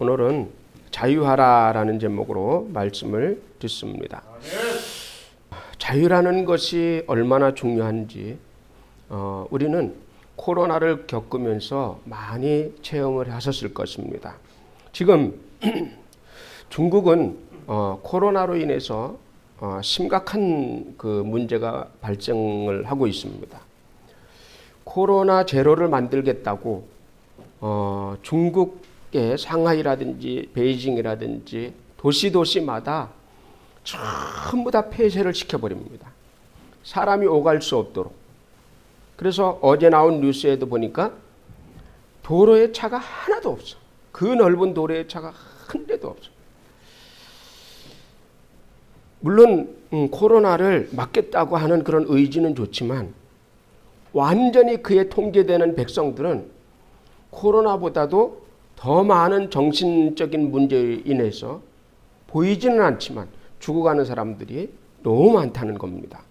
오늘은 자유하라라는 제목으로 말씀을 듣습니다. 자유라는 것이 얼마나 중요한지 우리는 코로나를 겪으면서 많이 체험을 하셨을 것입니다. 지금 중국은 코로나로 인해서 심각한 그 문제가 발생을 하고 있습니다. 코로나 제로를 만들겠다고 중국의 상하이라든지 베이징이라든지 도시마다 전부 다 폐쇄를 시켜버립니다. 사람이 오갈 수 없도록. 그래서 어제 나온 뉴스에도 보니까 도로에 차가 하나도 없어. 그 넓은 도로에 차가 한 대도 없어. 물론 코로나를 막겠다고 하는 그런 의지는 좋지만 완전히 그에 통제되는 백성들은 코로나보다도 더 많은 정신적인 문제로 인해서 보이지는 않지만 죽어가는 사람들이 너무 많다는 겁니다.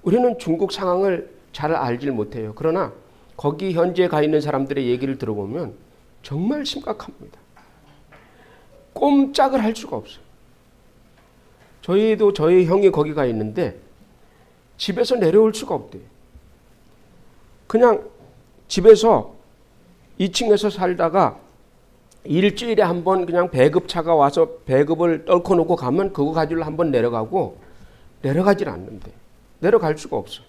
우리는 중국 상황을 잘 알질 못해요. 그러나 거기 현지에 가 있는 사람들의 얘기를 들어보면 정말 심각합니다. 꼼짝을 할 수가 없어요. 저희도 저희 형이 거기 가 있는데 집에서 내려올 수가 없대요. 그냥 집에서 2층에서 살다가 일주일에 한 번 그냥 배급차가 와서 배급을 떨궈 놓고 가면 그거 가지고 한 번 내려가고 내려가질 않는데 내려갈 수가 없어.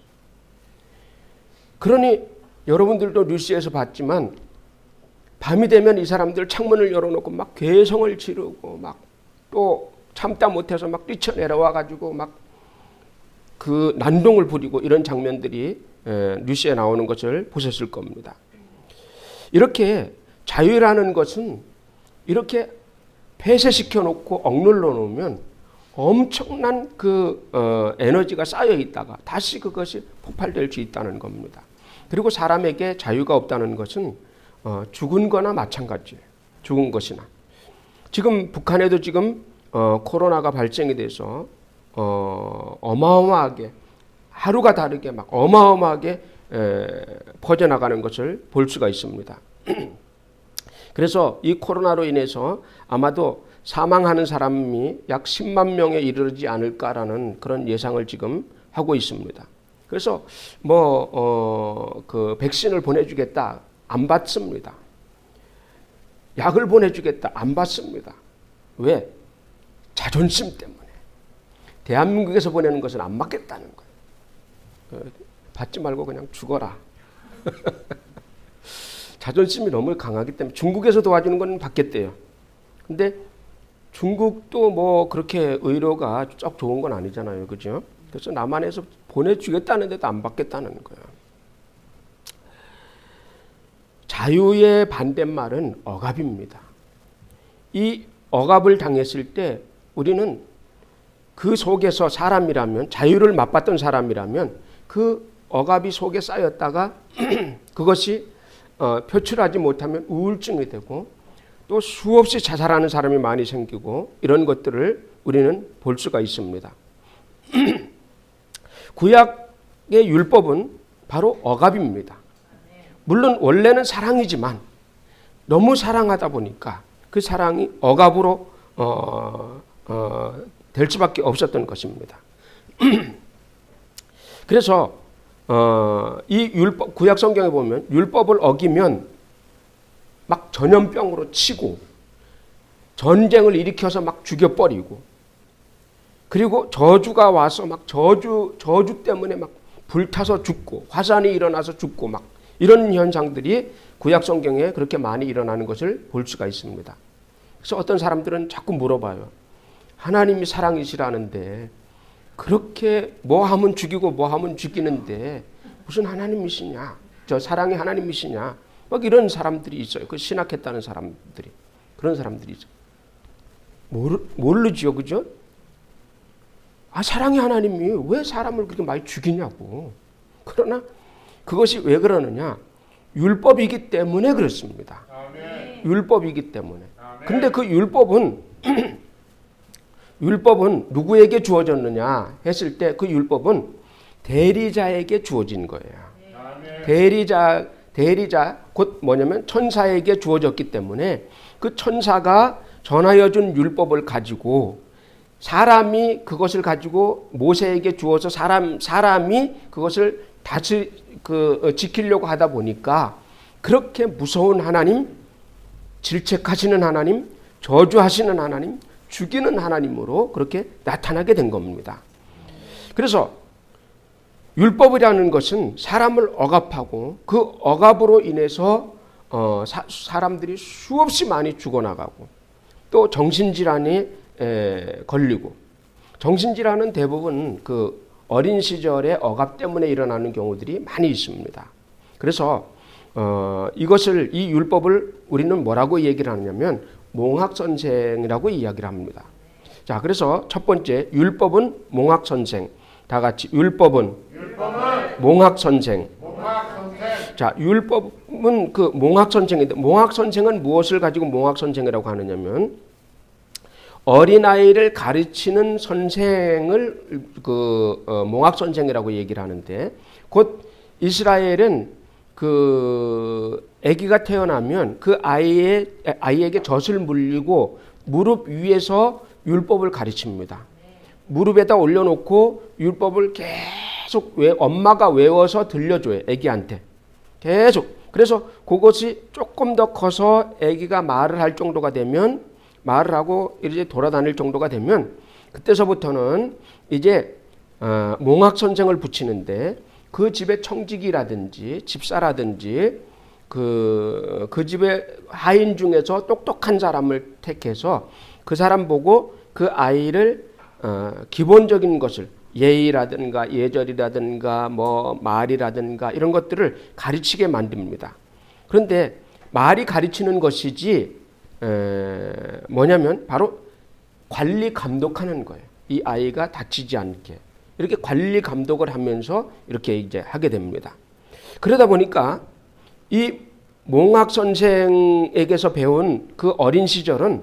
그러니 여러분들도 뉴스에서 봤지만 밤이 되면 이 사람들 창문을 열어놓고 막 괴성을 지르고 막 또 참다 못해서 막 뛰쳐내려와 가지고 막 그 난동을 부리고 이런 장면들이 뉴스에 나오는 것을 보셨을 겁니다. 이렇게 자유라는 것은 이렇게 폐쇄시켜 놓고 억눌러 놓으면 엄청난 그 에너지가 쌓여 있다가 다시 그것이 폭발될 수 있다는 겁니다. 그리고 사람에게 자유가 없다는 것은 죽은 거나 마찬가지예요. 죽은 것이나. 지금 북한에도 지금 코로나가 발생이 돼서 어마어마하게 하루가 다르게 막 어마어마하게 퍼져나가는 것을 볼 수가 있습니다. 그래서 이 코로나로 인해서 아마도 사망하는 사람이 약 10만 명에 이르지 않을까라는 그런 예상을 지금 하고 있습니다. 그래서 그 백신을 보내주겠다 안 받습니다. 약을 보내주겠다 안 받습니다. 왜? 자존심 때문에. 대한민국에서 보내는 것은 안 받겠다는 거예요. 받지 말고 그냥 죽어라. 자존심이 너무 강하기 때문에 중국에서 도와주는 건 받겠대요. 근데 중국도 뭐 그렇게 의료가 썩 좋은 건 아니잖아요. 그죠? 그래서 남한에서 보내주겠다는데도 안 받겠다는 거예요. 자유의 반대말은 억압입니다. 이 억압을 당했을 때 우리는 그 속에서 사람이라면 자유를 맛봤던 사람이라면 그 억압이 속에 쌓였다가 그것이 표출하지 못하면 우울증이 되고 또 수없이 자살하는 사람이 많이 생기고 이런 것들을 우리는 볼 수가 있습니다. 구약의 율법은 바로 억압입니다. 물론 원래는 사랑이지만 너무 사랑하다 보니까 그 사랑이 억압으로 될 수밖에 없었던 것입니다. 그래서 이 율법 구약 성경에 보면 율법을 어기면 막 전염병으로 치고 전쟁을 일으켜서 막 죽여버리고 그리고 저주가 와서 막 저주 때문에 막 불타서 죽고 화산이 일어나서 죽고 막 이런 현상들이 구약 성경에 그렇게 많이 일어나는 것을 볼 수가 있습니다. 그래서 어떤 사람들은 자꾸 물어봐요. 하나님이 사랑이시라는데 그렇게 뭐 하면 죽이고 뭐 하면 죽이는데 무슨 하나님이시냐? 저 사랑의 하나님이시냐? 막 이런 사람들이 있어요. 그 신학했다는 사람들이. 그런 사람들이 있어요. 모르지요. 그죠? 사랑의 하나님이 왜 사람을 그렇게 많이 죽이냐고. 그러나 그것이 왜 그러느냐? 율법이기 때문에 그렇습니다. 아멘. 율법이기 때문에. 아멘. 근데 그 율법은 누구에게 주어졌느냐 했을 때 그 율법은 대리자에게 주어진 거예요. 아멘. 대리자 곧 뭐냐면 천사에게 주어졌기 때문에 그 천사가 전하여 준 율법을 가지고 사람이 그것을 가지고 모세에게 주어서 사람이 그것을 지키려고 하다 보니까 그렇게 무서운 하나님, 질책하시는 하나님, 저주하시는 하나님, 죽이는 하나님으로 그렇게 나타나게 된 겁니다. 그래서 율법이라는 것은 사람을 억압하고 그 억압으로 인해서 사람들이 수없이 많이 죽어나가고 또 정신질환에 걸리고, 정신질환은 대부분 그 어린 시절의 억압 때문에 일어나는 경우들이 많이 있습니다. 그래서 이 율법을 우리는 뭐라고 얘기를 하냐면 몽학선생이라고 이야기를 합니다. 자, 그래서 첫 번째 율법은 몽학선생. 다 같이 율법은 몽학선생. 자, 율법은 그 몽학선생인데, 몽학선생은 무엇을 가지고 몽학선생이라고 하느냐면 어린아이를 가르치는 선생을 몽학선생이라고 얘기를 하는데, 곧 이스라엘은 그 아기가 태어나면 그 아이에게 젖을 물리고 무릎 위에서 율법을 가르칩니다. 무릎에다 올려놓고 율법을 계속 엄마가 외워서 들려줘요. 아기한테 계속. 그래서 그것이 조금 더 커서 아기가 말을 할 정도가 되면, 말을 하고 이제 돌아다닐 정도가 되면 그때서부터는 이제 몽학선생을 붙이는데, 그 집의 청지기라든지 집사라든지 그 집의 하인 중에서 똑똑한 사람을 택해서 그 사람 보고 그 아이를 기본적인 것을, 예의라든가 예절이라든가 뭐 말이라든가 이런 것들을 가르치게 만듭니다. 그런데 말이 가르치는 것이지 뭐냐면 바로 관리 감독하는 거예요. 이 아이가 다치지 않게 이렇게 관리 감독을 하면서 이렇게 이제 하게 됩니다. 그러다 보니까 이 몽학 선생에게서 배운 그 어린 시절은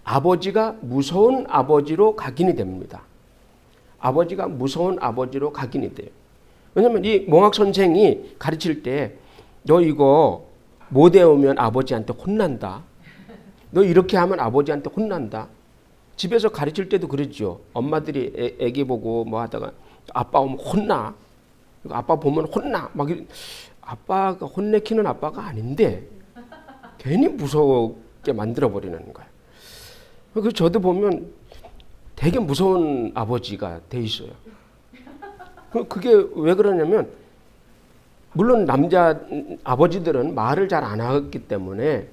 아버지가 무서운 아버지로 각인이 됩니다. 아버지가 무서운 아버지로 각인이 돼요. 왜냐하면 이 몽학 선생이 가르칠 때 너 이거 못 외우면 아버지한테 혼난다. 너 이렇게 하면 아버지한테 혼난다. 집에서 가르칠 때도 그러죠. 엄마들이 애기 보고 뭐 하다가 아빠 오면 혼나. 아빠 보면 혼나. 막 아빠가 혼내키는 아빠가 아닌데 괜히 무섭게 만들어버리는 거예요. 그래서 저도 보면 되게 무서운 아버지가 돼 있어요. 그게 왜 그러냐면, 물론 남자 아버지들은 말을 잘 안 하기 때문에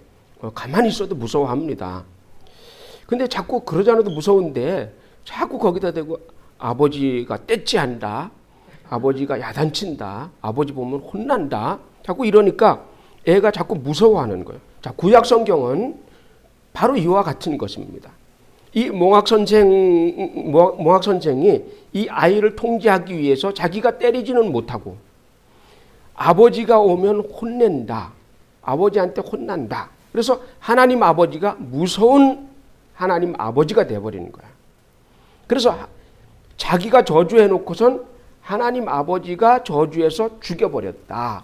가만히 있어도 무서워합니다. 근데 자꾸 그러지 않아도 무서운데 자꾸 거기다 대고 아버지가 떼찌한다, 아버지가 야단친다, 아버지 보면 혼난다, 자꾸 이러니까 애가 자꾸 무서워하는 거예요. 자, 구약 성경은 바로 이와 같은 것입니다. 이 몽학 선생이 이 아이를 통제하기 위해서 자기가 때리지는 못하고 아버지가 오면 혼낸다, 아버지한테 혼난다. 그래서 하나님 아버지가 무서운 하나님 아버지가 되어버리는 거야. 그래서 자기가 저주해놓고선 하나님 아버지가 저주해서 죽여버렸다,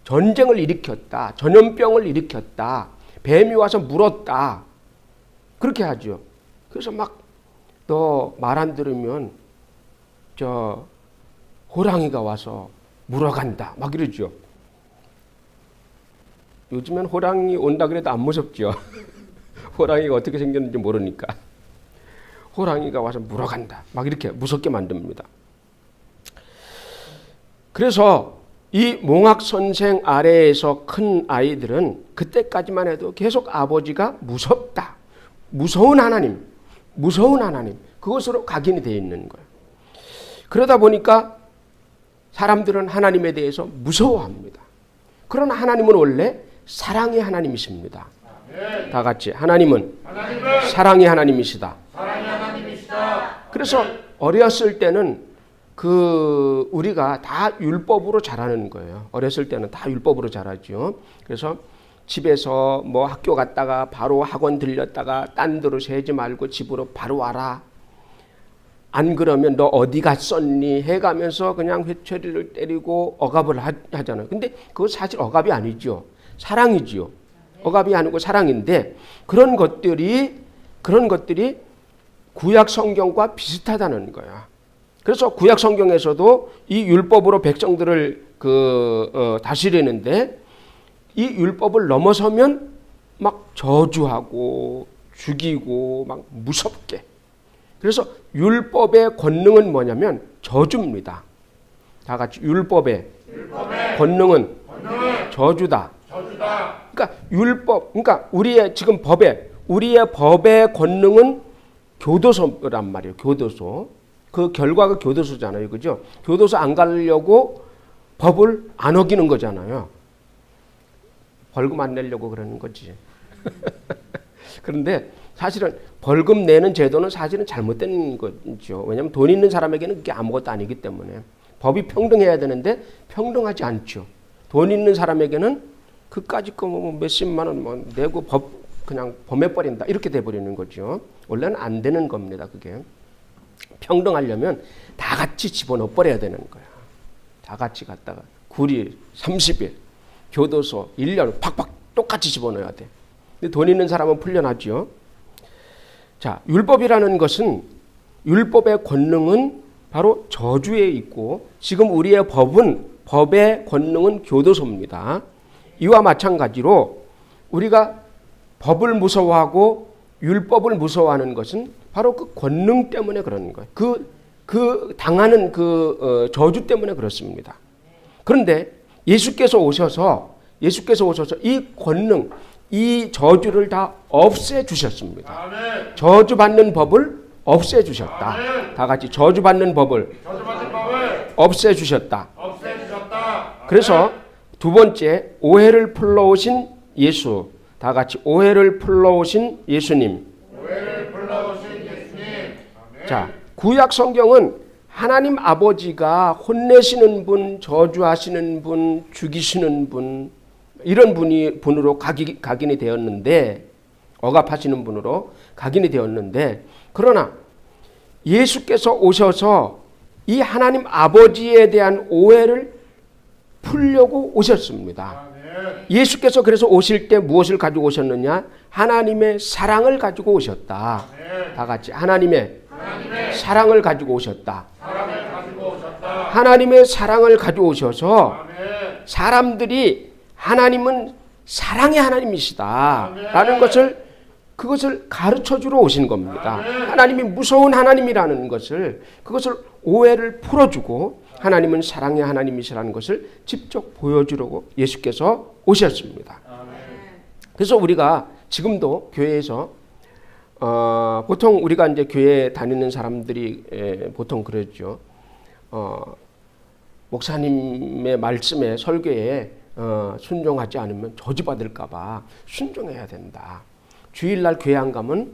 전쟁을 일으켰다, 전염병을 일으켰다, 뱀이 와서 물었다, 그렇게 하죠. 그래서 막 너 말 안 들으면 저 호랑이가 와서 물어간다, 막 이러죠. 요즘엔 호랑이 온다 그래도 안 무섭죠. 호랑이가 어떻게 생겼는지 모르니까. 호랑이가 와서 물어간다, 막 이렇게 무섭게 만듭니다. 그래서 이 몽학 선생 아래에서 큰 아이들은 그때까지만 해도 계속 아버지가 무섭다, 무서운 하나님, 그것으로 각인이 되어 있는 거예요. 그러다 보니까 사람들은 하나님에 대해서 무서워합니다. 그러나 하나님은 원래 사랑의 하나님이십니다. 다 같이 하나님은 사랑의 하나님이시다. 그래서 어렸을 때는 우리가 다 율법으로 자라는 거예요. 어렸을 때는 다 율법으로 자라죠. 그래서 집에서 뭐 학교 갔다가 바로 학원 들렸다가 딴 데로 새지 말고 집으로 바로 와라. 안 그러면 너 어디 갔었니 해가면서 그냥 회초리를 때리고 억압을 하잖아요. 근데 그거 사실 억압이 아니죠. 사랑이죠. 억압이 아니고 사랑인데 그런 것들이 구약 성경과 비슷하다는 거야. 그래서 구약 성경에서도 이 율법으로 백성들을 다스리는데 이 율법을 넘어서면 막 저주하고 죽이고 막 무섭게. 그래서 율법의 권능은 뭐냐면 저주입니다. 다 같이 율법의 권능은 저주다. 그러니까 우리의 법의 권능은 교도소란 말이에요. 교도소. 그 결과가 교도소잖아요. 그죠? 교도소 안 가려고 법을 안 어기는 거잖아요. 벌금 안 내려고 그러는 거지. 그런데 사실은 벌금 내는 제도는 사실은 잘못된 거죠. 왜냐하면 돈 있는 사람에게는 그게 아무것도 아니기 때문에. 법이 평등해야 되는데 평등하지 않죠. 돈 있는 사람에게는 그까짓 거 몇십만 원 내고 그냥 범해버린다. 이렇게 돼버리는 거죠. 원래는 안 되는 겁니다. 그게. 평등하려면 다 같이 집어넣어버려야 되는 거야. 다 같이 갔다가 구리 30일, 교도소 1년 팍팍 똑같이 집어넣어야 돼. 근데 돈 있는 사람은 풀려나죠. 자, 율법이라는 것은 율법의 권능은 바로 저주에 있고 지금 우리의 법의 권능은 교도소입니다. 이와 마찬가지로 우리가 법을 무서워하고 율법을 무서워하는 것은 바로 그 권능 때문에 그런 거예요. 그 당하는 저주 때문에 그렇습니다. 그런데 예수께서 오셔서 이 권능, 이 저주를 다 없애 주셨습니다. 저주받는 법을 없애 주셨다. 다 같이 저주받는 법을 없애 주셨다. 그래서 두 번째, 오해를 풀러오신 예수. 다 같이 오해를 풀러오신 예수님. 자, 구약 성경은 하나님 아버지가 혼내시는 분, 저주하시는 분, 죽이시는 분, 이런 분으로 각인이 되었는데, 억압하시는 분으로 각인이 되었는데, 그러나 예수께서 오셔서 이 하나님 아버지에 대한 오해를 풀려고 오셨습니다. 예수께서 그래서 오실 때 무엇을 가지고 오셨느냐? 하나님의 사랑을 가지고 오셨다. 다 같이 하나님의 사랑을 가지고 오셨다. 하나님의 사랑을 가지고 오셔서 사람들이 하나님은 사랑의 하나님이시다 라는 그것을 가르쳐주러 오신 겁니다. 하나님이 무서운 하나님이라는 그것을 오해를 풀어주고 하나님은 사랑의 하나님이시라는 것을 직접 보여주려고 예수께서 오셨습니다. 그래서 우리가 지금도 교회에서 보통 우리가 이제 교회 다니는 사람들이 보통 그러죠. 목사님의 말씀에 설교에 순종하지 않으면 저주받을까봐 순종해야 된다. 주일날 교회 안 가면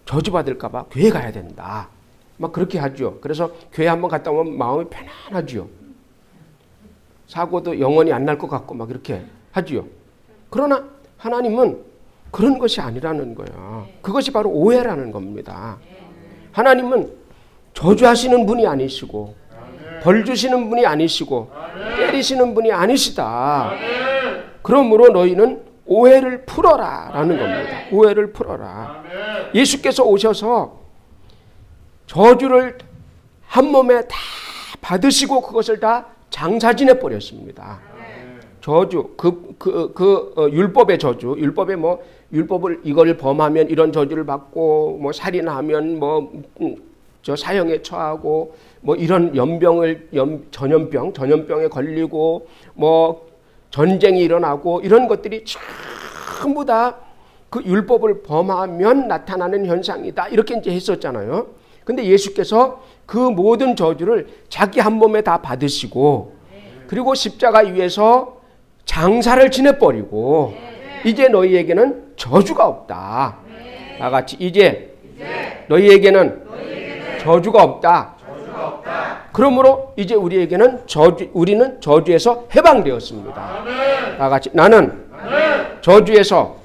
저주받을까봐 교회 가야 된다. 막 그렇게 하죠. 그래서 교회 한번 갔다 오면 마음이 편안하죠. 사고도 영원히 안 날 것 같고 막 이렇게 하죠. 그러나 하나님은 그런 것이 아니라는 거야. 그것이 바로 오해라는 겁니다. 하나님은 저주하시는 분이 아니시고 벌 주시는 분이 아니시고 때리시는 분이 아니시다. 그러므로 너희는 오해를 풀어라 라는 겁니다. 오해를 풀어라. 예수께서 오셔서 저주를 한 몸에 다 받으시고 그것을 다 장사지내 버렸습니다. 저주, 율법의 저주, 율법을 이걸 범하면 이런 저주를 받고, 살인하면 사형에 처하고, 이런 전염병에 걸리고, 전쟁이 일어나고, 이런 것들이 전부 다 그 율법을 범하면 나타나는 현상이다. 이렇게 이제 했었잖아요. 근데 예수께서 그 모든 저주를 자기 한 몸에 다 받으시고, 그리고 십자가 위에서 장사를 지내버리고, 이제 너희에게는 저주가 없다. 다 같이 이제 너희에게는 저주가 없다. 그러므로 이제 우리는 저주에서 해방되었습니다. 다 같이 나는 저주에서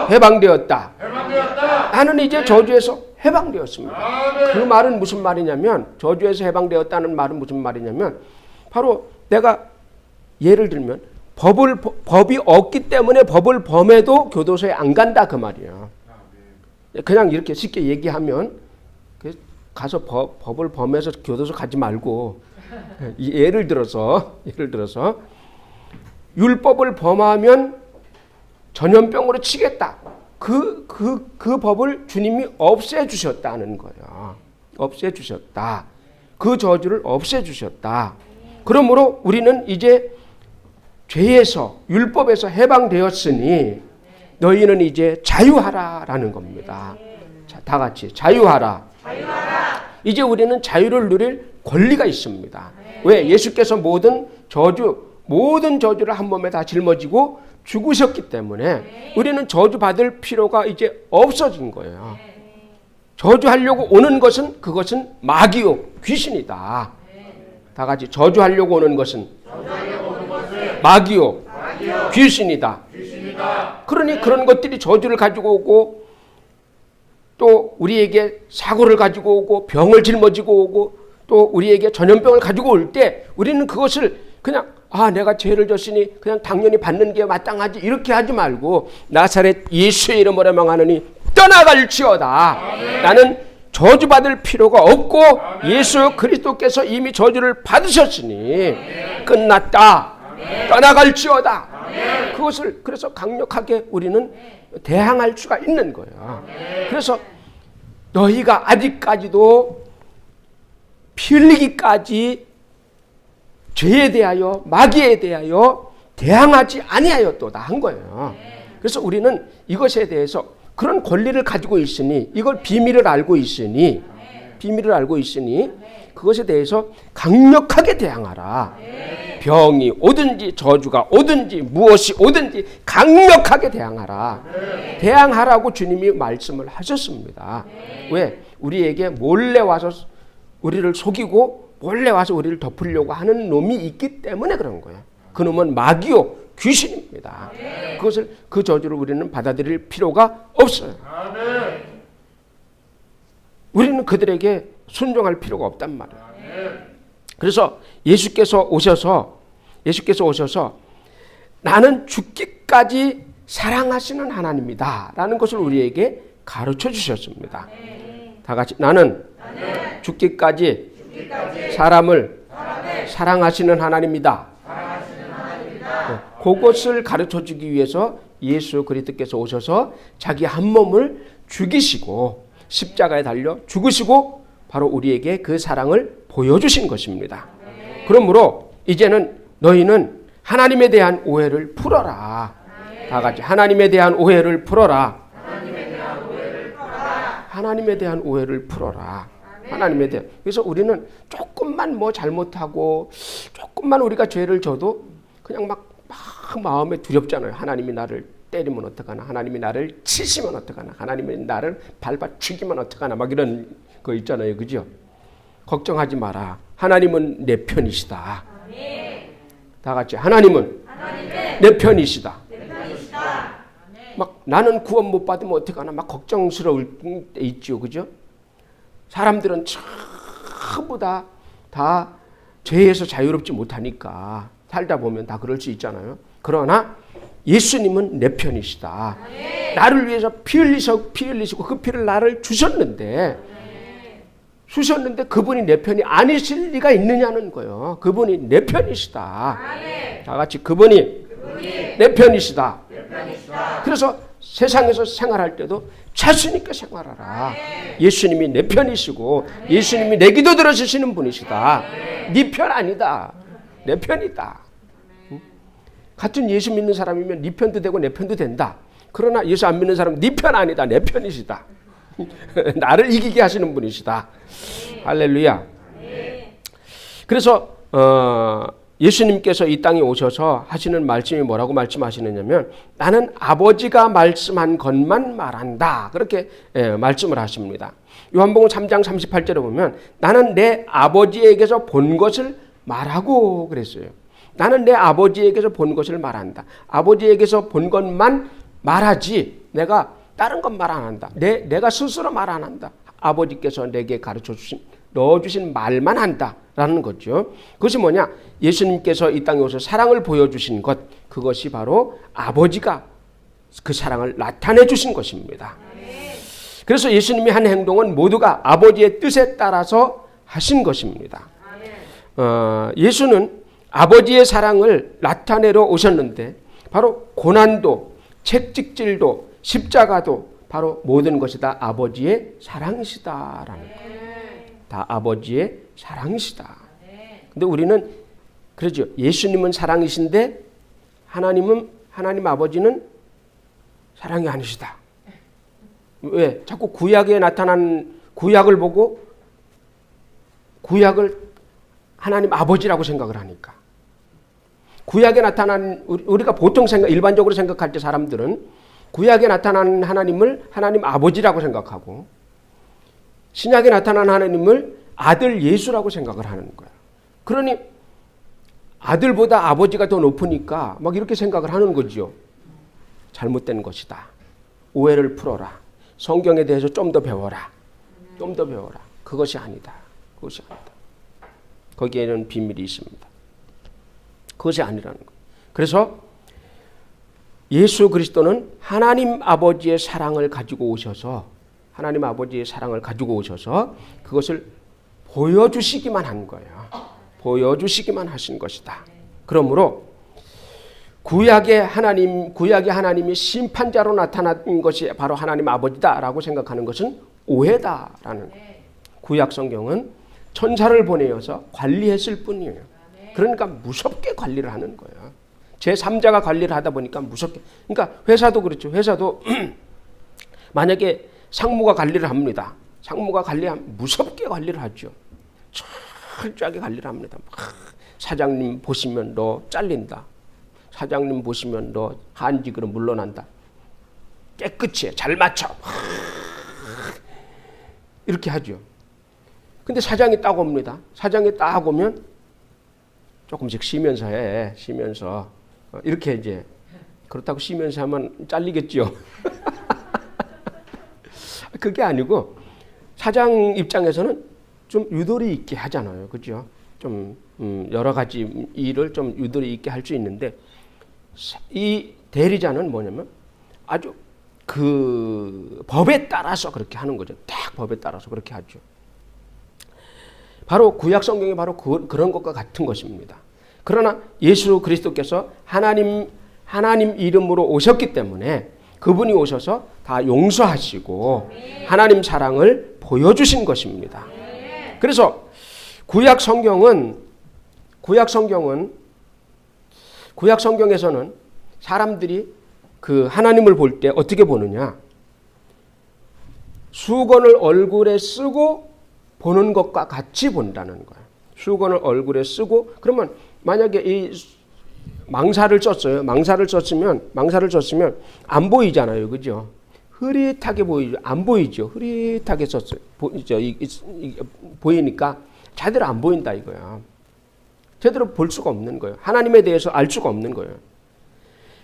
해방되었다. 나는 이제 저주에서 해방되었습니다. 그 말은 무슨 말이냐면, 저주에서 해방되었다는 말은 무슨 말이냐면, 바로 내가 예를 들면 법이 없기 때문에 법을 범해도 교도소에 안 간다 그 말이에요. 그냥 이렇게 쉽게 얘기하면 가서 법을 범해서 교도소 가지 말고 예를 들어서 율법을 범하면 전염병으로 치겠다. 그 법을 주님이 없애주셨다는 거예요. 없애주셨다. 그 저주를 없애주셨다. 그러므로 우리는 이제 죄에서 율법에서 해방되었으니 너희는 이제 자유하라라는 겁니다. 자, 다 같이 자유하라. 이제 우리는 자유를 누릴 권리가 있습니다. 왜? 예수께서 모든 저주를 한 몸에 다 짊어지고 죽으셨기 때문에 우리는 저주받을 필요가 이제 없어진 거예요. 저주하려고 오는 것은 그것은 마귀요 귀신이다. 다 같이 저주하려고 오는 것은 마귀요 귀신이다. 그러니 그런 것들이 저주를 가지고 오고 또 우리에게 사고를 가지고 오고 병을 짊어지고 오고 또 우리에게 전염병을 가지고 올 때 우리는 그것을 그냥 내가 죄를 졌으니 그냥 당연히 받는 게 마땅하지 이렇게 하지 말고 나사렛 예수의 이름으로 명하노니 떠나갈지어다. 나는 저주받을 필요가 없고 예수 그리스도께서 이미 저주를 받으셨으니 끝났다. 떠나갈지어다. 그것을 그래서 강력하게 우리는 대항할 수가 있는 거예요. 그래서 너희가 아직까지도 피 흘리기까지 죄에 대하여 마귀에 대하여 대항하지 아니하였도다 한 거예요. 그래서 우리는 이것에 대해서 그런 권리를 가지고 있으니 이걸 비밀을 알고 있으니 그것에 대해서 강력하게 대항하라. 병이 오든지 저주가 오든지 무엇이 오든지 강력하게 대항하라. 대항하라고 주님이 말씀을 하셨습니다. 왜? 우리에게 몰래 와서 우리를 속이고 몰래 와서 우리를 덮으려고 하는 놈이 있기 때문에 그런 거예요. 그 놈은 마귀요 귀신입니다. 그 저주를 우리는 받아들일 필요가 없어요. 우리는 그들에게 순종할 필요가 없단 말이에요. 그래서 예수께서 오셔서 나는 죽기까지 사랑하시는 하나님이다 라는 것을 우리에게 가르쳐 주셨습니다. 다 같이 나는 죽기까지 사람을 사랑하시는 하나님이다. 그것을 가르쳐 주기 위해서 예수 그리스도께서 오셔서 자기 한 몸을 죽이시고 십자가에 달려 죽으시고 바로 우리에게 그 사랑을 보여주신 것입니다. 그러므로 이제는 너희는 하나님에 대한 오해를 풀어라. 다 같이 하나님에 대한 오해를 풀어라. 하나님에 대한 오해를 풀어라. 하나님에 대한. 그래서 우리는 조금만 뭐 잘못하고 조금만 우리가 죄를 져도 그냥 막 마음에 두렵잖아요. 하나님이 나를 때리면 어떡하나, 하나님이 나를 치시면 어떡하나, 하나님이 나를 밟아 죽이면 어떡하나, 막 이런 거 있잖아요. 그죠? 걱정하지 마라. 하나님은 내 편이시다. 다 같이 하나님은 내 편이시다. 막 나는 구원 못 받으면 어떡하나 막 걱정스러울 때 있죠. 그죠? 사람들은 전부 다 죄에서 자유롭지 못하니까 살다 보면 다 그럴 수 있잖아요. 그러나 예수님은 내 편이시다. 나를 위해서 피 흘리시고 그 피를 나를 주셨는데 그분이 내 편이 아니실 리가 있느냐는 거예요. 그분이 내 편이시다. 다 같이 그분이 내 편이시다. 그래서 세상에서 생활할 때도 자신 있게 생활하라. 예수님이 내 편이시고 예수님이 내 기도 들어주시는 분이시다. 네 편 아니다. 내 편이다. 같은 예수 믿는 사람이면 네 편도 되고 내 편도 된다. 그러나 예수 안 믿는 사람은 네 편 아니다. 내 편이시다. 나를 이기게 하시는 분이시다. 할렐루야. 그래서 예수님께서 이 땅에 오셔서 하시는 말씀이 뭐라고 말씀하시느냐면 나는 아버지가 말씀한 것만 말한다. 그렇게 말씀을 하십니다. 요한복음 3장 38절에 보면 나는 내 아버지에게서 본 것을 말하고 그랬어요. 나는 내 아버지에게서 본 것을 말한다. 아버지에게서 본 것만 말하지 내가 다른 건 말 안 한다. 내가 스스로 말 안 한다. 아버지께서 내게 가르쳐 주신 넣어주신 말만 한다라는 거죠. 그것이 뭐냐? 예수님께서 이 땅에 오셔서 사랑을 보여주신 것, 그것이 바로 아버지가 그 사랑을 나타내 주신 것입니다. 그래서 예수님이 한 행동은 모두가 아버지의 뜻에 따라서 하신 것입니다. 예수는 아버지의 사랑을 나타내러 오셨는데 바로 고난도, 채찍질도, 십자가도 바로 모든 것이 다 아버지의 사랑이시다라는 거예요. 다 아버지의 사랑이시다. 근데 우리는 그러죠. 예수님은 사랑이신데 하나님 아버지는 사랑이 아니시다. 왜? 자꾸 구약에 나타난 구약을 보고 구약을 하나님 아버지라고 생각을 하니까. 구약에 나타난 우리가 보통 일반적으로 생각할 때 사람들은 구약에 나타난 하나님을 하나님 아버지라고 생각하고 신약에 나타난 하나님을 아들 예수라고 생각을 하는 거야. 그러니 아들보다 아버지가 더 높으니까 막 이렇게 생각을 하는 거죠. 잘못된 것이다. 오해를 풀어라. 성경에 대해서 좀 더 배워라. 좀 더 배워라. 그것이 아니다. 그것이 아니다. 거기에는 비밀이 있습니다. 그것이 아니라는 거예요. 그래서 예수 그리스도는 하나님 아버지의 사랑을 가지고 오셔서 하나님 아버지의 사랑을 가지고 오셔서 그것을 보여주시기만 한 거예요. 보여주시기만 하신 것이다. 그러므로 구약의 하나님이 심판자로 나타난 것이 바로 하나님 아버지다라고 생각하는 것은 오해다라는 거예요. 구약 성경은 천사를 보내어서 관리했을 뿐이에요. 그러니까 무섭게 관리를 하는 거예요. 제3자가 관리를 하다 보니까 무섭게. 그러니까 회사도 그렇죠. 회사도 만약에 상무가 관리를 합니다. 상무가 무섭게 관리를 하죠. 철저하게 관리를 합니다. 사장님 보시면 너 잘린다. 사장님 보시면 너 한직으로 물러난다. 깨끗이 해. 잘 맞춰. 이렇게 하죠. 근데 사장이 딱 옵니다. 사장이 딱 오면 조금씩 쉬면서 해. 쉬면서. 이렇게 이제 그렇다고 쉬면서 하면 잘리겠죠. 그게 아니고 사장 입장에서는 좀 유도리 있게 하잖아요. 그죠? 좀 여러 가지 일을 좀 유도리 있게 할 수 있는데 이 대리자는 뭐냐면 아주 그 법에 따라서 그렇게 하는 거죠. 딱 법에 따라서 그렇게 하죠. 바로 구약 성경이 바로 그런 것과 같은 것입니다. 그러나 예수 그리스도께서 하나님 이름으로 오셨기 때문에 그분이 오셔서 다 용서하시고 하나님 사랑을 보여주신 것입니다. 그래서 구약 성경에서는 사람들이 그 하나님을 볼 때 어떻게 보느냐? 수건을 얼굴에 쓰고 보는 것과 같이 본다는 거예요. 수건을 얼굴에 쓰고 그러면 만약에 이 망사를 썼으면 안 보이잖아요. 그죠? 흐릿하게 보이죠. 안 보이죠. 흐릿하게 썼어요. 보이니까 제대로 안 보인다 이거야. 제대로 볼 수가 없는 거예요. 하나님에 대해서 알 수가 없는 거예요.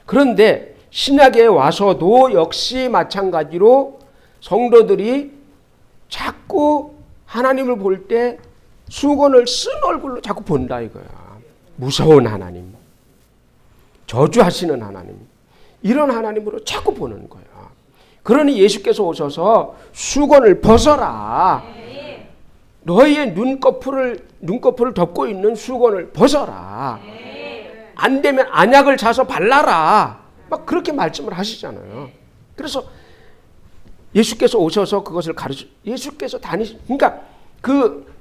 그런데 신약에 와서도 역시 마찬가지로 성도들이 자꾸 하나님을 볼 때 수건을 쓴 얼굴로 자꾸 본다 이거야. 무서운 하나님, 저주하시는 하나님, 이런 하나님으로 자꾸 보는 거야. 그러니 예수께서 오셔서 수건을 벗어라. 너희의 눈꺼풀을 덮고 있는 수건을 벗어라. 안 되면 안약을 사서 발라라. 막 그렇게 말씀을 하시잖아요. 그래서 예수께서 오셔서 그것을 그러니까 그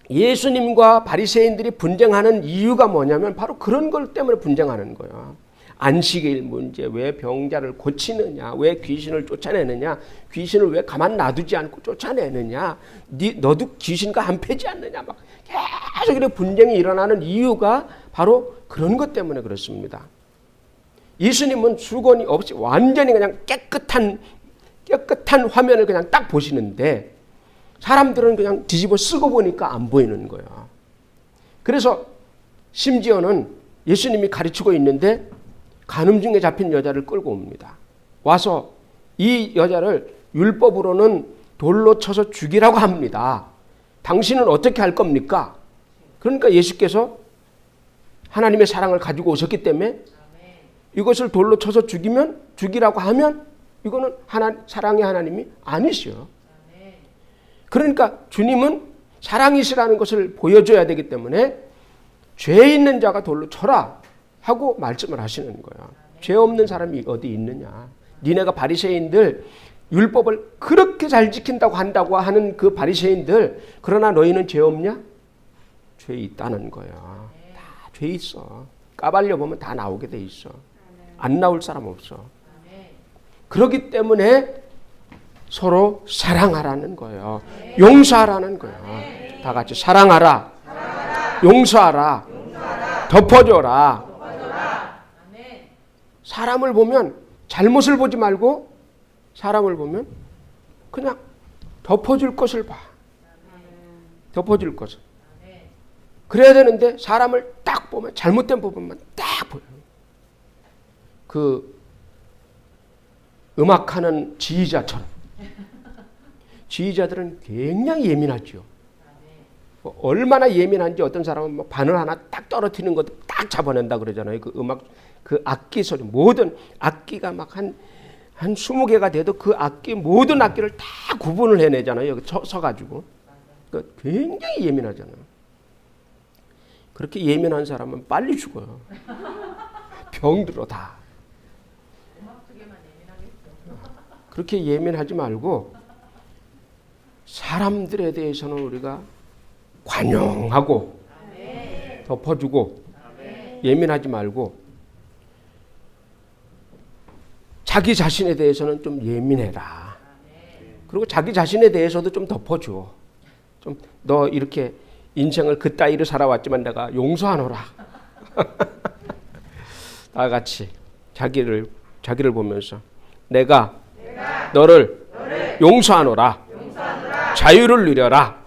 예수님과 바리새인들이 분쟁하는 이유가 뭐냐면 바로 그런 것 때문에 분쟁하는 거예요. 안식일 문제, 왜 병자를 고치느냐, 왜 귀신을 쫓아내느냐, 귀신을 왜 가만 놔두지 않고 쫓아내느냐, 너도 귀신과 한패지 않느냐, 막 계속 이렇게 분쟁이 일어나는 이유가 바로 그런 것 때문에 그렇습니다. 예수님은 수건이 없이 완전히 그냥 깨끗한 화면을 그냥 딱 보시는데 사람들은 그냥 뒤집어 쓰고 보니까 안 보이는 거야. 그래서 심지어는 예수님이 가르치고 있는데 간음증에 잡힌 여자를 끌고 옵니다. 와서 이 여자를 율법으로는 돌로 쳐서 죽이라고 합니다. 당신은 어떻게 할 겁니까? 그러니까 예수께서 하나님의 사랑을 가지고 오셨기 때문에 이것을 돌로 쳐서 죽이라고 하면 이거는 사랑의 하나님이 아니시요. 그러니까 주님은 사랑이시라는 것을 보여줘야 되기 때문에 죄 있는 자가 돌로 쳐라 하고 말씀을 하시는 거야. 죄 없는 사람이 어디 있느냐. 니네가 바리새인들 율법을 그렇게 잘 지킨다고 한다고 하는 그 바리새인들, 그러나 너희는 죄 없냐? 죄 있다는 거야. 다 죄 있어. 까발려 보면 다 나오게 돼 있어. 안 나올 사람 없어. 그렇기 때문에 서로 사랑하라는 거예요. 용서하라는 거예요. 다 같이 사랑하라. 용서하라. 덮어줘라. 사람을 보면 잘못을 보지 말고 사람을 보면 그냥 덮어줄 것을 봐. 덮어줄 것을. 그래야 되는데 사람을 딱 보면 잘못된 부분만 딱 보여요. 그 음악하는 지휘자처럼. 지휘자들은 굉장히 예민하죠. 얼마나 예민한지 어떤 사람은 뭐 바늘 하나 딱 떨어뜨리는 것도 딱 잡아낸다 그러잖아요. 그 음악, 그 악기 소리, 모든 악기가 막 한 20개가 돼도 그 악기, 모든 악기를 다 구분을 해내잖아요. 여기 서가지고. 그러니까 굉장히 예민하잖아요. 그렇게 예민한 사람은 빨리 죽어요. 병들어 다. 그렇게 예민하지 말고 사람들에 대해서는 우리가 관용하고 덮어주고 예민하지 말고 자기 자신에 대해서는 좀 예민해라. 그리고 자기 자신에 대해서도 좀 덮어줘. 좀 너 이렇게 인생을 그따위로 살아왔지만 내가 용서하노라. 다 같이 자기를 보면서 내가 너를 용서하노라. 자유를 누려라.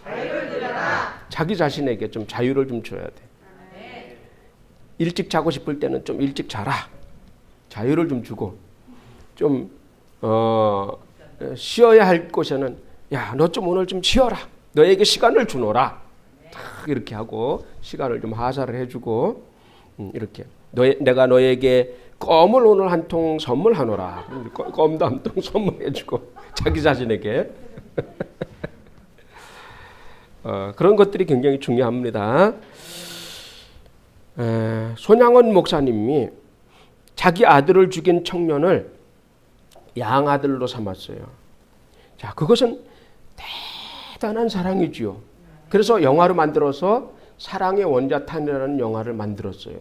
자기 자신에게 좀 자유를 좀 줘야 돼. 일찍 자고 싶을 때는 좀 일찍 자라. 자유를 좀 주고 좀 쉬어야 할 곳에는 야, 너 좀 오늘 좀 쉬어라. 너에게 시간을 주노라. 이렇게 하고 시간을 좀 하사를 해주고 이렇게 내가 너에게 껌을 오늘 한 통 선물하노라. 껌도 한 통 선물해주고 자기 자신에게 그런 것들이 굉장히 중요합니다. 손양원 목사님이 자기 아들을 죽인 청년을 양아들로 삼았어요. 자, 그것은 대단한 사랑이지요. 그래서 영화로 만들어서 사랑의 원자탄이라는 영화를 만들었어요.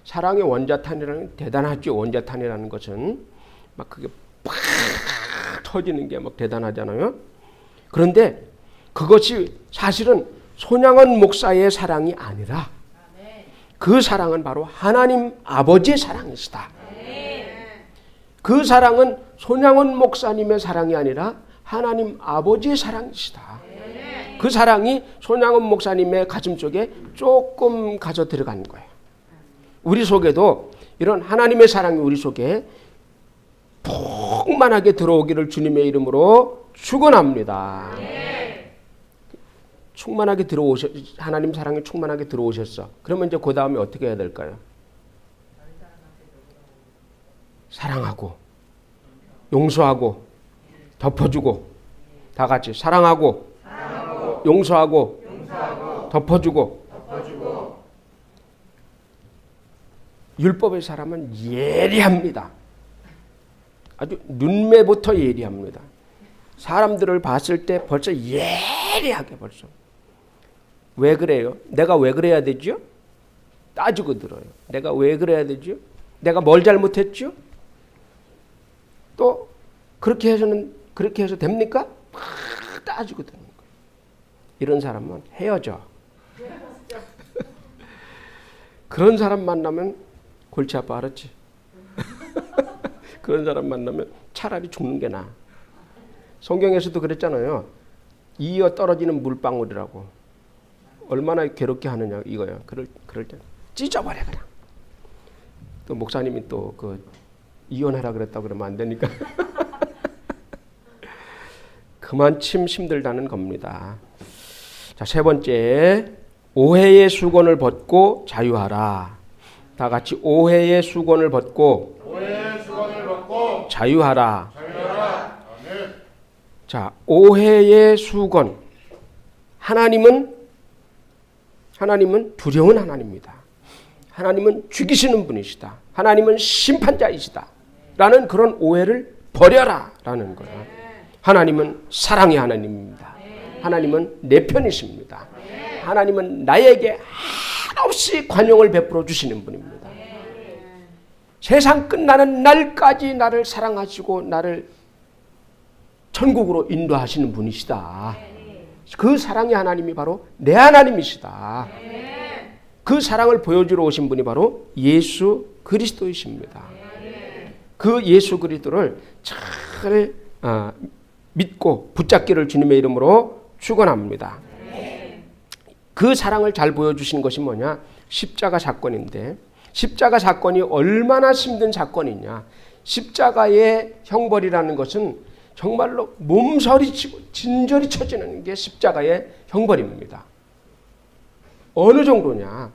사랑의 원자탄이라는 대단하죠. 원자탄이라는 것은 막 그게 팍 터지는 게 막 대단하잖아요. 그런데 그것이 사실은 손양원 목사의 사랑이 아니라 그 사랑은 바로 하나님 아버지의 사랑이시다. 그 사랑은 손양원 목사님의 사랑이 아니라 하나님 아버지의 사랑이시다. 그 사랑이 손양원 목사님의 가슴 속에 조금 가져 들어간 거예요. 우리 속에도 이런 하나님의 사랑이 우리 속에 풍만하게 들어오기를 주님의 이름으로 축원합니다. 충만하게 하나님 사랑이 충만하게 들어오셨어. 그러면 이제 그 다음에 어떻게 해야 될까요? 사랑하고 용서하고 덮어주고 다 같이 사랑하고 용서하고 덮어주고. 율법의 사람은 예리합니다. 아주 눈매부터 예리합니다. 사람들을 봤을 때 벌써 예리하게 벌써. 왜 그래요? 내가 왜 그래야 되죠? 따지고 들어요. 내가 왜 그래야 되죠? 내가 뭘 잘못했죠? 또 그렇게 해서 됩니까? 막 따지고 드는 거예요. 이런 사람은 헤어져. 그런 사람 만나면 골치 아파, 알았지? 그런 사람 만나면 차라리 죽는 게 나아. 성경에서도 그랬잖아요. 이어 떨어지는 물방울이라고. 얼마나 괴롭게 하느냐 이거야. 그럴 때 찢어버려 그냥. 또 목사님이 또 그 이혼하라 그랬다고 그러면 안 되니까. 그만큼 힘들다는 겁니다. 자, 세 번째, 오해의 수건을 벗고 자유하라. 다 같이 오해의 수건을 벗고 자유하라. 아멘. 자, 오해의 수건. 하나님은 두려운 하나님입니다. 하나님은 죽이시는 분이시다. 하나님은 심판자이시다. 라는 그런 오해를 버려라. 라는 거예요. 하나님은 사랑의 하나님입니다. 하나님은 내 편이십니다. 하나님은 나에게 한없이 관용을 베풀어 주시는 분입니다. 세상 끝나는 날까지 나를 사랑하시고 나를 천국으로 인도하시는 분이시다. 그 사랑의 하나님이 바로 내 하나님이시다. 그 사랑을 보여주러 오신 분이 바로 예수 그리스도이십니다. 그 예수 그리스도를 잘 믿고 붙잡기를 주님의 이름으로 축원합니다. 그 사랑을 잘 보여주신 것이 뭐냐? 십자가 사건인데, 십자가 사건이 얼마나 힘든 사건이냐? 십자가의 형벌이라는 것은 정말로 몸서리치고 진저리 쳐지는 게 십자가의 형벌입니다. 어느 정도냐?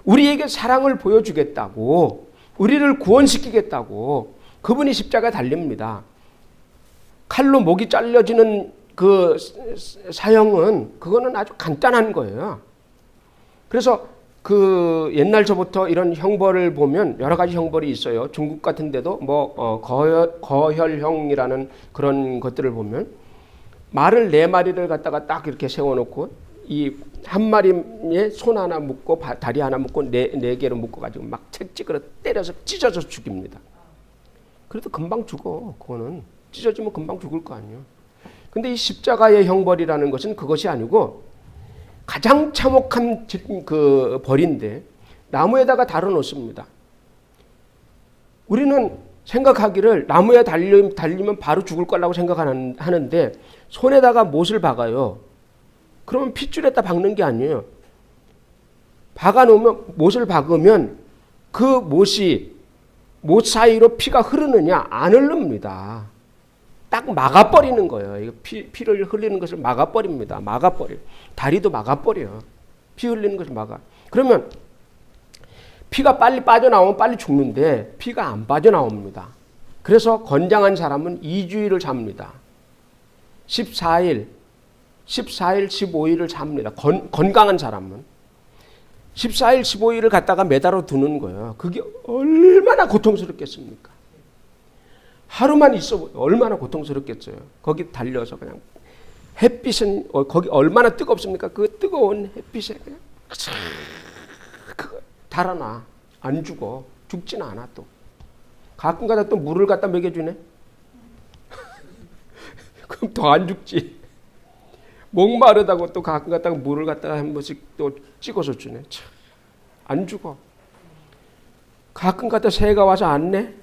우리에게 사랑을 보여주겠다고, 우리를 구원시키겠다고 그분이 십자가에 달립니다. 칼로 목이 잘려지는 그 사형은 그거는 아주 간단한 거예요. 그래서 그 옛날서부터 이런 형벌을 보면 여러 가지 형벌이 있어요. 중국 같은 데도 뭐 거혈형이라는 그런 것들을 보면 말을 4마리를 갖다가 딱 이렇게 세워놓고 이 한 마리에 손 하나 묶고 다리 하나 묶고 네 개로 묶어가지고 막 채찍으로 때려서 찢어서 죽입니다. 그래도 금방 죽어. 그거는 찢어지면 금방 죽을 거 아니에요. 근데 이 십자가의 형벌이라는 것은 그것이 아니고 가장 참혹한 그 벌인데 나무에다가 달아놓습니다. 우리는 생각하기를 나무에 달리면 바로 죽을 거라고 생각하는데 손에다가 못을 박아요. 그러면 핏줄에다 박는 게 아니에요. 박아놓으면 못을 박으면 그 못 사이로 피가 흐르느냐? 안 흐릅니다. 딱 막아버리는 거예요. 이거 피를 흘리는 것을 막아버립니다. 막아버려. 다리도 막아버려요. 피 흘리는 것을 막아. 그러면 피가 빨리 빠져나오면 빨리 죽는데 피가 안 빠져나옵니다. 그래서 건장한 사람은 2주일을 잡니다. 14일, 15일을 잡니다. 건강한 사람은. 14일, 15일을 갖다가 매달아 두는 거예요. 그게 얼마나 고통스럽겠습니까? 하루만 있어 얼마나 고통스럽겠어요. 거기 달려서 그냥 햇빛은 거기 얼마나 뜨겁습니까? 그 뜨거운 햇빛에 그냥 달아나. 안 죽어. 죽지는 않아 또. 가끔가다 또 물을 갖다 먹여주네. 그럼 더 안 죽지. 목마르다고 또 가끔 갖다가 물을 갖다가 한 번씩 또 찍어서 주네. 참, 안 죽어. 가끔 갖다 새가 와서 안 내.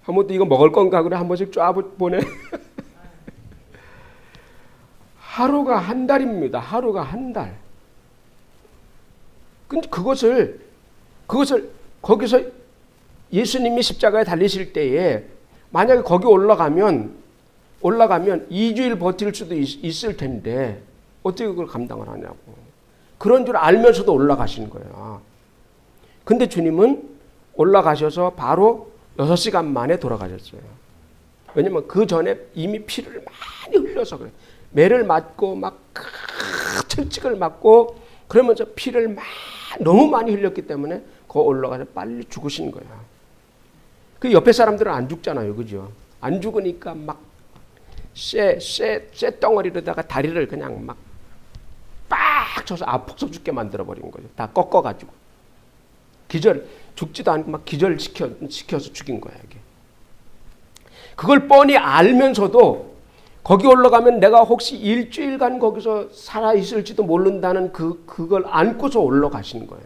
한 번도 이거 먹을 건가 그래 한 번씩 쫙 보내. 하루가 한 달입니다. 하루가 한 달. 근데 그것을 거기서 예수님이 십자가에 달리실 때에 만약에 거기 올라가면 2주일 버틸 수도 있을 텐데 어떻게 그걸 감당을 하냐고. 그런 줄 알면서도 올라가신 거예요. 근데 주님은 올라가셔서 바로 6시간 만에 돌아가셨어요. 왜냐면 그 전에 이미 피를 많이 흘려서 그래요. 매를 맞고 막 채찍을 맞고 그러면서 피를 너무 많이 흘렸기 때문에 거 올라가서 빨리 죽으신 거예요. 그 옆에 사람들은 안 죽잖아요. 그죠? 안 죽으니까 막 쇠덩어리로다가 다리를 그냥 막 빡 쳐서 아파서 죽게 만들어버린 거예요. 다 꺾어가지고. 죽지도 않고 막 기절시켜서 죽인 거야, 이게. 그걸 뻔히 알면서도 거기 올라가면 내가 혹시 일주일간 거기서 살아있을지도 모른다는 그걸 안고서 올라가신 거야.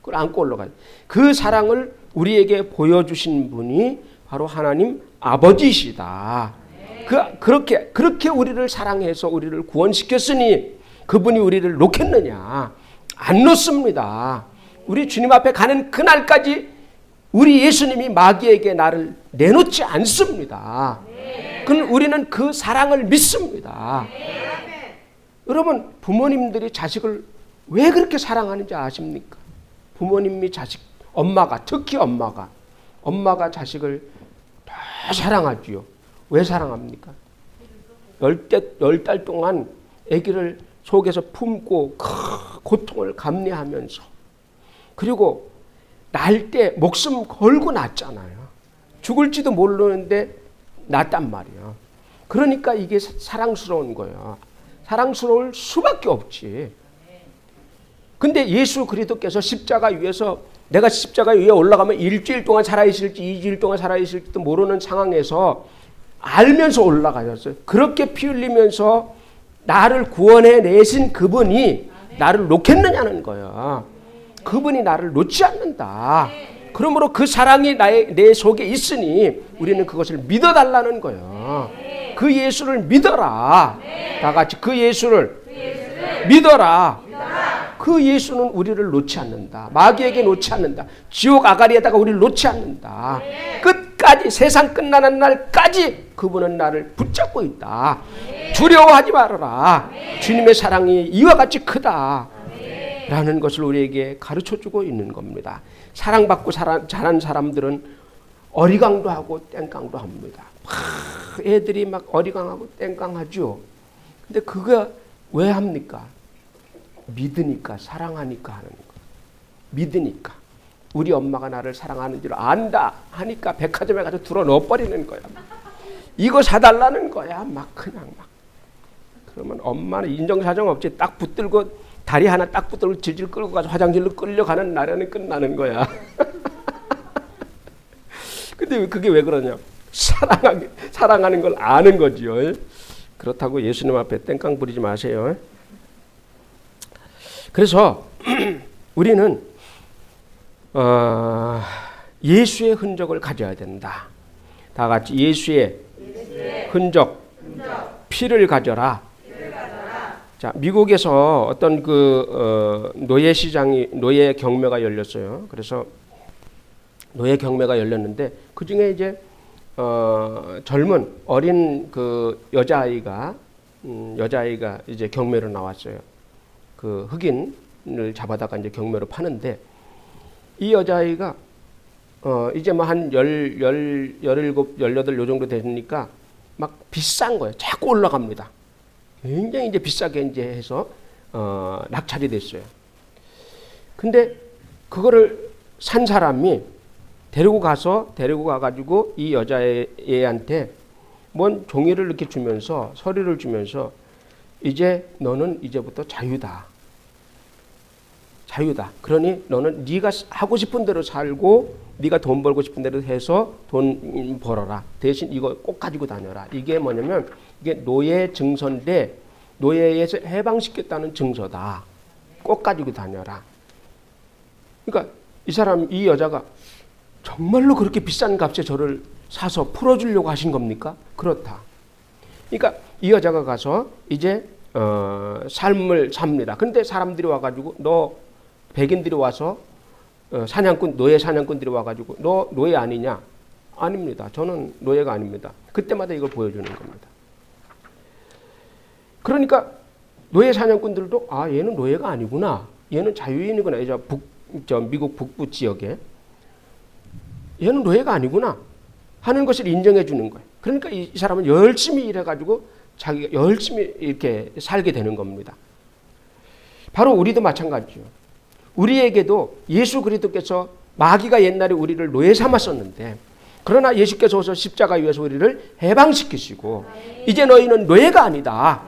그걸 안고 올라가요. 그 사랑을 우리에게 보여주신 분이 바로 하나님 아버지시다. 그렇게 우리를 사랑해서 우리를 구원시켰으니 그분이 우리를 놓겠느냐? 안 놓습니다. 우리 주님 앞에 가는 그날까지 우리 예수님이 마귀에게 나를 내놓지 않습니다. 우리는 그 사랑을 믿습니다. 여러분, 부모님들이 자식을 왜 그렇게 사랑하는지 아십니까? 부모님이 엄마가, 특히 엄마가 자식을 더 사랑하지요. 왜 사랑합니까? 10달 동안 아기를 속에서 품고 그 고통을 감내하면서, 그리고 날 때 목숨 걸고 낳잖아요. 죽을지도 모르는데 낳았단 말이야. 그러니까 이게 사랑스러운 거야. 사랑스러울 수밖에 없지. 근데 예수 그리스도께서 십자가 위에서, 내가 십자가 위에 올라가면 일주일 동안 살아있을지 2주일 동안 살아있을지도 모르는 상황에서 알면서 올라가셨어요. 그렇게 피 흘리면서 나를 구원해 내신 그분이 나를 놓겠느냐는 거야. 그분이 나를 놓지 않는다. 그러므로 그 사랑이 내 속에 있으니 우리는 그것을 믿어달라는 거야. 그 예수를 믿어라. 다 같이 그 예수를 믿어라. 그 예수는 우리를 놓지 않는다. 마귀에게 놓지 않는다. 지옥 아가리에다가 우리를 놓지 않는다. 끝까지, 세상 끝나는 날까지 그분은 나를 붙잡고 있다. 두려워하지 말아라. 주님의 사랑이 이와 같이 크다. 라는 것을 우리에게 가르쳐주고 있는 겁니다. 사랑받고 자란 사람들은 어리광도 하고 땡깡도 합니다. 애들이 막 어리광하고 땡깡하죠. 근데 그거 왜 합니까? 믿으니까, 사랑하니까 하는 거예요. 믿으니까. 우리 엄마가 나를 사랑하는 줄 안다 하니까 백화점에 가서 들어 넣어버리는 거야. 이거 사달라는 거야. 막 그냥 막. 그러면 엄마는 인정사정 없이 딱 붙들고, 다리 하나 딱 붙들고 질질 끌고 가서 화장실로 끌려가는 날에는 끝나는 거야. 근데 그게 왜 그러냐? 사랑하는 걸 아는 거지요. 그렇다고 예수님 앞에 땡깡 부리지 마세요. 그래서 우리는 예수의 흔적을 가져야 된다. 다 같이 예수의 흔적, 피를 가져라. 자, 미국에서 어떤 노예 경매가 열렸어요. 그래서 노예 경매가 열렸는데 그 중에 이제 젊은 어린 여자아이가 이제 경매로 나왔어요. 그 흑인을 잡아다가 이제 경매로 파는데, 이 여자아이가 이제 뭐 한 17, 18 요 정도 되니까 막 비싼 거예요. 자꾸 올라갑니다. 굉장히 이제 비싸게 이제 해서 낙찰이 됐어요. 근데 그거를 산 사람이 데리고 가가지고 이 여자애한테 뭔 종이를 이렇게 주면서, 서류를 주면서, 이제 너는 이제부터 자유다. 그러니 너는 네가 하고 싶은 대로 살고, 네가 돈 벌고 싶은 대로 해서 돈 벌어라. 대신 이거 꼭 가지고 다녀라. 이게 뭐냐면, 이게 노예 증서인데 노예에서 해방시켰다는 증서다. 꼭 가지고 다녀라. 그러니까 이 여자가 정말로 그렇게 비싼 값에 저를 사서 풀어주려고 하신 겁니까? 그렇다. 그러니까 이 여자가 가서 이제 삶을 삽니다. 근데 사람들이 와가지고, 백인들이 와서 노예 사냥꾼들이 와가지고 너 노예 아니냐? 아닙니다. 저는 노예가 아닙니다. 그때마다 이걸 보여주는 겁니다. 그러니까 노예 사냥꾼들도 얘는 노예가 아니구나. 얘는 자유인이구나. 미국 북부 지역에 얘는 노예가 아니구나 하는 것을 인정해 주는 거예요. 그러니까 이 사람은 열심히 일해가지고 자기가 열심히 이렇게 살게 되는 겁니다. 바로 우리도 마찬가지죠. 우리에게도 예수 그리스도께서, 마귀가 옛날에 우리를 노예 삼았었는데, 그러나 예수께서 오셔서 십자가 위에서 우리를 해방시키시고 이제 너희는 노예가 아니다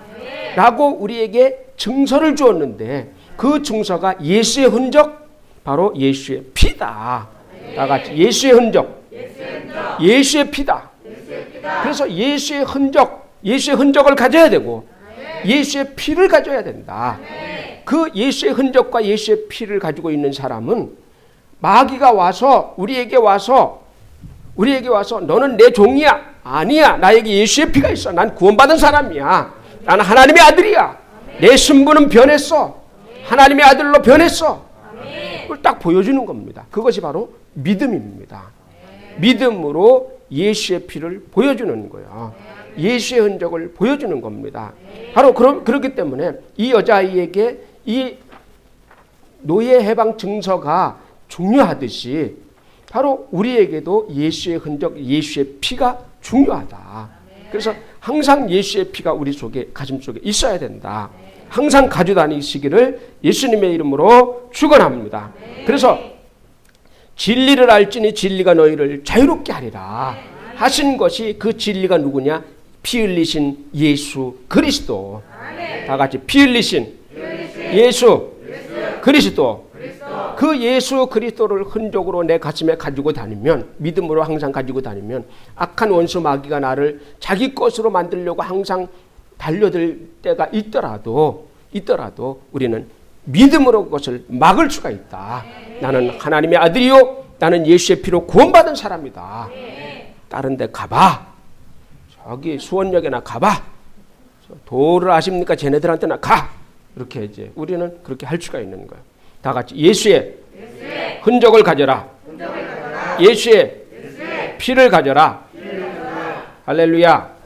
라고 우리에게 증서를 주었는데, 그 증서가 예수의 흔적, 바로 예수의 피다. 다 같이 예수의 흔적, 예수의 피다. 그래서 예수의 흔적을 가져야 되고 예수의 피를 가져야 된다. 그 예수의 흔적과 예수의 피를 가지고 있는 사람은 마귀가 와서 우리에게 와서 너는 내 종이야. 아니야. 나에게 예수의 피가 있어. 난 구원받은 사람이야. 나는 하나님의 아들이야. 내 신분은 변했어. 하나님의 아들로 변했어. 그걸 딱 보여주는 겁니다. 그것이 바로 믿음입니다. 믿음으로 예수의 피를 보여주는 거야. 예수의 흔적을 보여주는 겁니다. 바로 그렇기 때문에 이 여자아이에게 이 노예 해방 증서가 중요하듯이 바로 우리에게도 예수의 흔적, 예수의 피가 중요하다. 그래서 항상 예수의 피가 우리 속에, 가슴 속에 있어야 된다. 항상 가지고 다니시기를 예수님의 이름으로 축원합니다. 그래서 진리를 알지니 진리가 너희를 자유롭게 하리라 하신 것이 그 진리가 누구냐? 피 흘리신 예수 그리스도. 다 같이 피 흘리신 예수 그리스도. 그 예수 그리스도를 흔적으로 내 가슴에 가지고 다니면, 믿음으로 항상 가지고 다니면 악한 원수 마귀가 나를 자기 것으로 만들려고 항상 달려들 때가 있더라도 우리는 믿음으로 그것을 막을 수가 있다. 나는 하나님의 아들이요 나는 예수의 피로 구원받은 사람이다. 다른 데 가봐. 저기 수원역에나 가봐. 도를 아십니까? 쟤네들한테나 가. 이렇게 이제 우리는 그렇게 할 수가 있는 거예요. 다 같이 예수의 흔적을 가져라. 예수의 피를 가져라. 할렐루야.